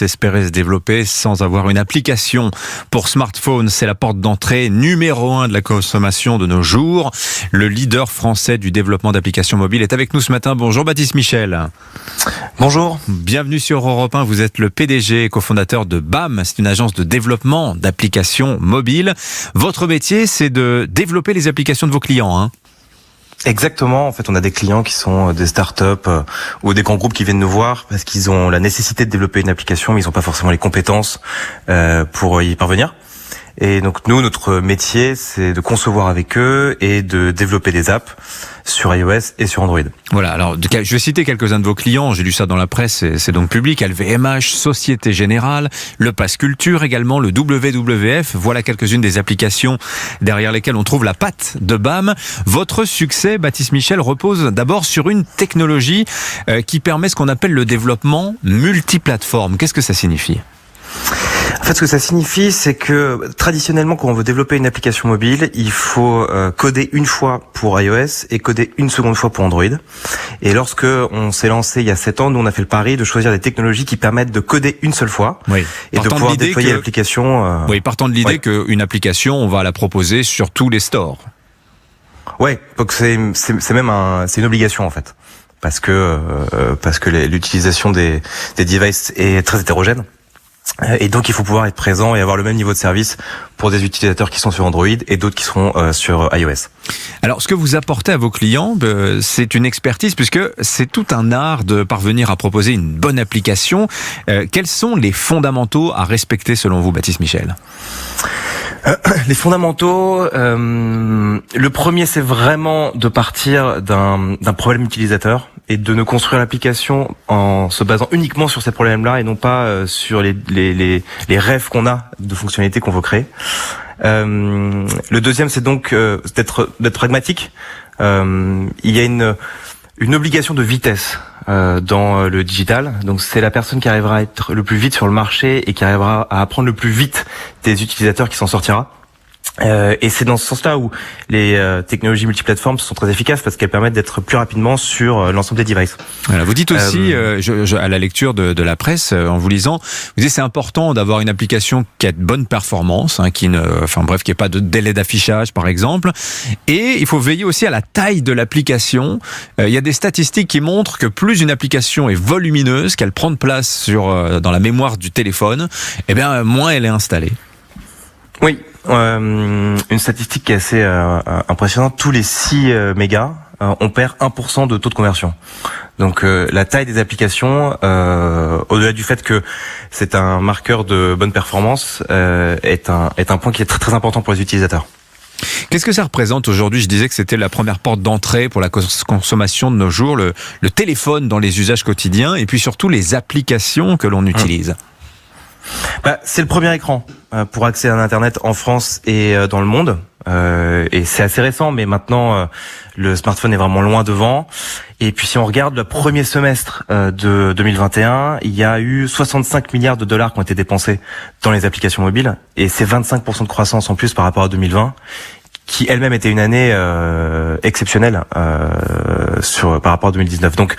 puisse espérer se développer sans avoir une application pour smartphone. C'est la porte d'entrée numéro 1 de la consommation de nos jours. Le leader français du développement d'applications mobiles est avec nous ce matin. Bonjour Baptiste Michel. Bonjour. Bienvenue sur Europe 1. Vous êtes le PDG et cofondateur de BAM. C'est une agence de développement d'applications mobiles. Votre métier, c'est de développer les applications de vos clients, hein? Exactement. En fait, on a des clients qui sont des startups ou des grands groupes qui viennent nous voir parce qu'ils ont la nécessité de développer une application, mais ils n'ont pas forcément les compétences pour y parvenir. Et donc nous, notre métier, c'est de concevoir avec eux et de développer des apps sur iOS et sur Android. Voilà, alors je vais citer quelques-uns de vos clients, j'ai lu ça dans la presse, c'est donc public, LVMH, Société Générale, le Pass Culture également, le WWF, voilà quelques-unes des applications derrière lesquelles on trouve la patte de BAM. Votre succès, Baptiste Michel, repose d'abord sur une technologie qui permet ce qu'on appelle le développement multiplateforme. Qu'est-ce que ça signifie ? En fait, ce que ça signifie, c'est que traditionnellement, quand on veut développer une application mobile, il faut coder une fois pour iOS et coder une seconde fois pour Android. Et lorsque on s'est lancé il y a 7 ans, nous on a fait le pari de choisir des technologies qui permettent de coder une seule fois et de pouvoir déployer l'application. Oui, partant de l'idée qu'une application, on va la proposer sur tous les stores. Ouais, donc c'est même c'est une obligation en fait, parce que l'utilisation des devices est très hétérogène. Et donc il faut pouvoir être présent et avoir le même niveau de service pour des utilisateurs qui sont sur Android et d'autres qui seront sur iOS. Alors ce que vous apportez à vos clients, c'est une expertise puisque c'est tout un art de parvenir à proposer une bonne application. Quels sont les fondamentaux à respecter selon vous, Baptiste Michel ? Les fondamentaux, le premier c'est vraiment de partir d'un problème utilisateur et de ne construire l'application en se basant uniquement sur ces problèmes-là et non pas sur les rêves qu'on a de fonctionnalités qu'on veut créer. Le deuxième c'est donc d'être pragmatique. Il y a une obligation de vitesse dans le digital. Donc c'est la personne qui arrivera à être le plus vite sur le marché et qui arrivera à apprendre le plus vite des utilisateurs qui s'en sortira. Et c'est dans ce sens-là où les technologies multiplateformes sont très efficaces parce qu'elles permettent d'être plus rapidement sur l'ensemble des devices. Voilà, vous dites aussi, à la lecture de la presse, en vous lisant, vous dites c'est important d'avoir une application qui a de bonnes performances, qui ait pas de délai d'affichage par exemple, et il faut veiller aussi à la taille de l'application. Il y a des statistiques qui montrent que plus une application est volumineuse, qu'elle prend de place dans la mémoire du téléphone, moins elle est installée. Oui, une statistique qui est assez impressionnante. Tous les 6 mégas, on perd 1% de taux de conversion. Donc la taille des applications, au-delà du fait que c'est un marqueur de bonne performance, est un point qui est très très important pour les utilisateurs. Qu'est-ce que ça représente aujourd'hui ? Je disais que c'était la première porte d'entrée pour la consommation de nos jours, le téléphone dans les usages quotidiens et puis surtout les applications que l'on utilise. C'est le premier écran pour accéder à Internet en France et dans le monde. Et c'est assez récent, mais maintenant le smartphone est vraiment loin devant. Et puis si on regarde le premier semestre de 2021, il y a eu 65 milliards de dollars qui ont été dépensés dans les applications mobiles. Et c'est 25% de croissance en plus par rapport à 2020, qui elle-même était une année exceptionnelle par rapport à 2019. Donc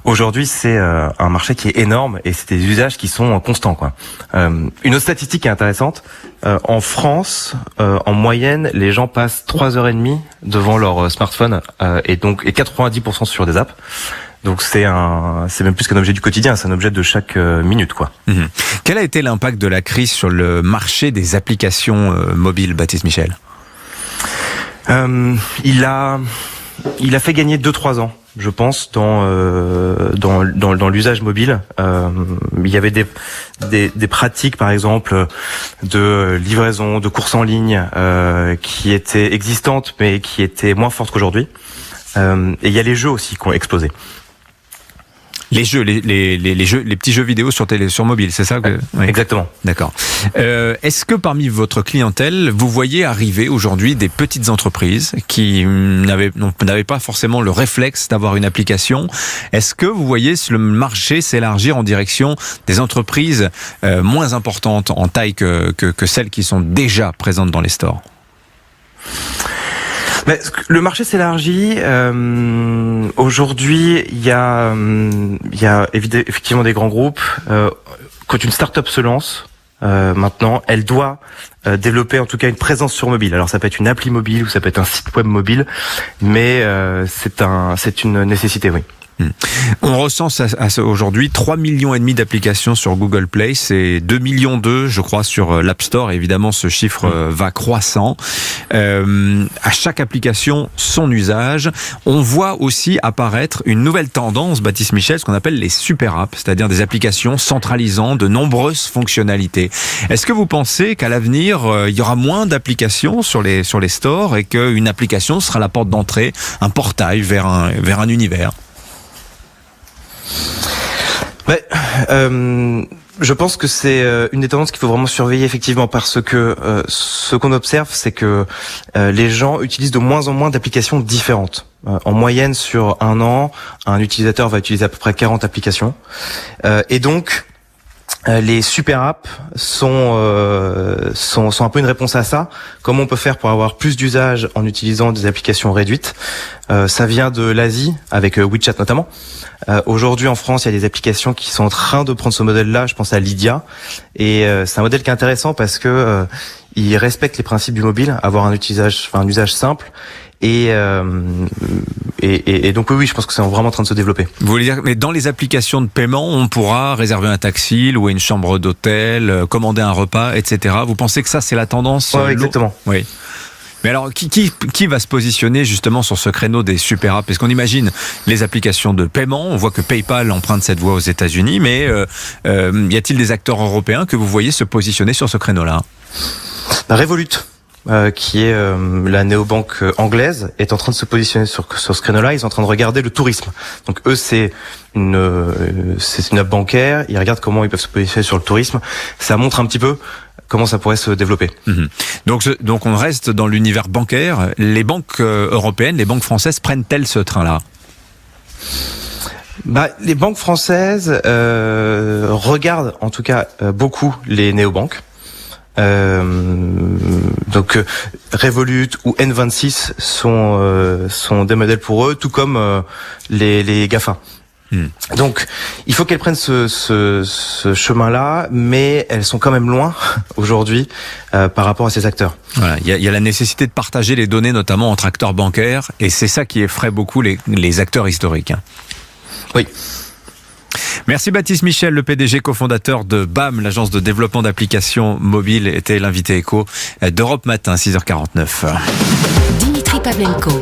aujourd'hui, c'est un marché qui est énorme et c'est des usages qui sont constants, quoi. Une autre statistique qui est intéressante, en France, en moyenne, les gens passent 3h30 devant leur smartphone et 90% sur des apps. Donc c'est même plus qu'un objet du quotidien, c'est un objet de chaque minute, quoi. Mmh. Quel a été l'impact de la crise sur le marché des applications mobiles, Baptiste Michel ? Il a fait gagner 2-3 ans, je pense, dans l'usage mobile. Il y avait des pratiques, par exemple, de livraison, de courses en ligne, qui étaient existantes, mais qui étaient moins fortes qu'aujourd'hui. Et il y a les jeux aussi qui ont explosé. Les jeux, les petits jeux vidéo sur mobile, c'est ça que... Oui. Exactement. D'accord. Est-ce que parmi votre clientèle, vous voyez arriver aujourd'hui des petites entreprises qui n'avaient pas forcément le réflexe d'avoir une application ? Est-ce que vous voyez le marché s'élargir en direction des entreprises moins importantes en taille que celles qui sont déjà présentes dans les stores ? Le marché s'élargit. Aujourd'hui, il y a effectivement des grands groupes. quand une start-up se lance, maintenant, elle doit développer en tout cas une présence sur mobile. Alors ça peut être une appli mobile ou ça peut être un site web mobile, mais c'est une nécessité, oui. On recense aujourd'hui 3,5 millions d'applications sur Google Play, c'est 2,2 millions je crois sur l'App Store. Évidemment, ce chiffre va croissant. À chaque application, son usage. On voit aussi apparaître une nouvelle tendance, Baptiste Michel, ce qu'on appelle les super apps, c'est-à-dire des applications centralisant de nombreuses fonctionnalités. Est-ce que vous pensez qu'à l'avenir, il y aura moins d'applications sur les stores et qu'une application sera la porte d'entrée, un portail vers un univers? Je pense que c'est une des tendances qu'il faut vraiment surveiller effectivement, parce que ce qu'on observe, c'est que les gens utilisent de moins en moins d'applications différentes. En moyenne, sur un an, un utilisateur va utiliser à peu près 40 applications. Et donc, les super apps sont un peu une réponse à ça. Comment on peut faire pour avoir plus d'usage en utilisant des applications réduites? Ça vient de l'Asie, avec WeChat notamment. Aujourd'hui en France, il y a des applications qui sont en train de prendre ce modèle-là. Je pense à Lydia, et c'est un modèle qui est intéressant parce que il respecte les principes du mobile, avoir un usage simple. Et donc oui, je pense que c'est vraiment en train de se développer. Vous voulez dire, mais dans les applications de paiement, on pourra réserver un taxi, louer une chambre d'hôtel, commander un repas, etc. Vous pensez que ça, c'est la tendance? Ouais, exactement. Oui. Mais alors, qui va se positionner justement sur ce créneau des super apps? Parce qu'on imagine les applications de paiement, on voit que PayPal emprunte cette voie aux États-Unis, mais y a-t-il des acteurs européens que vous voyez se positionner sur ce créneau-là? Revolut, qui est la néobanque anglaise, est en train de se positionner sur ce créneau-là. Ils sont en train de regarder le tourisme. Donc eux, c'est une app bancaire. Ils regardent comment ils peuvent se positionner sur le tourisme. Ça montre un petit peu comment ça pourrait se développer. Donc on reste dans l'univers bancaire. Les banques européennes, les banques françaises prennent-elles ce train-là? Les banques françaises regardent en tout cas beaucoup les néobanques. Donc Revolut ou N26 sont des modèles pour eux, tout comme les GAFA. Donc, il faut qu'elles prennent ce chemin-là, mais elles sont quand même loin aujourd'hui par rapport à ces acteurs. Voilà, il y a la nécessité de partager les données, notamment entre acteurs bancaires, et c'est ça qui effraie beaucoup les acteurs historiques. Oui. Merci Baptiste Michel, le PDG cofondateur de BAM, l'agence de développement d'applications mobiles, était l'invité écho d'Europe Matin, 6h49. Dimitri Pavlenko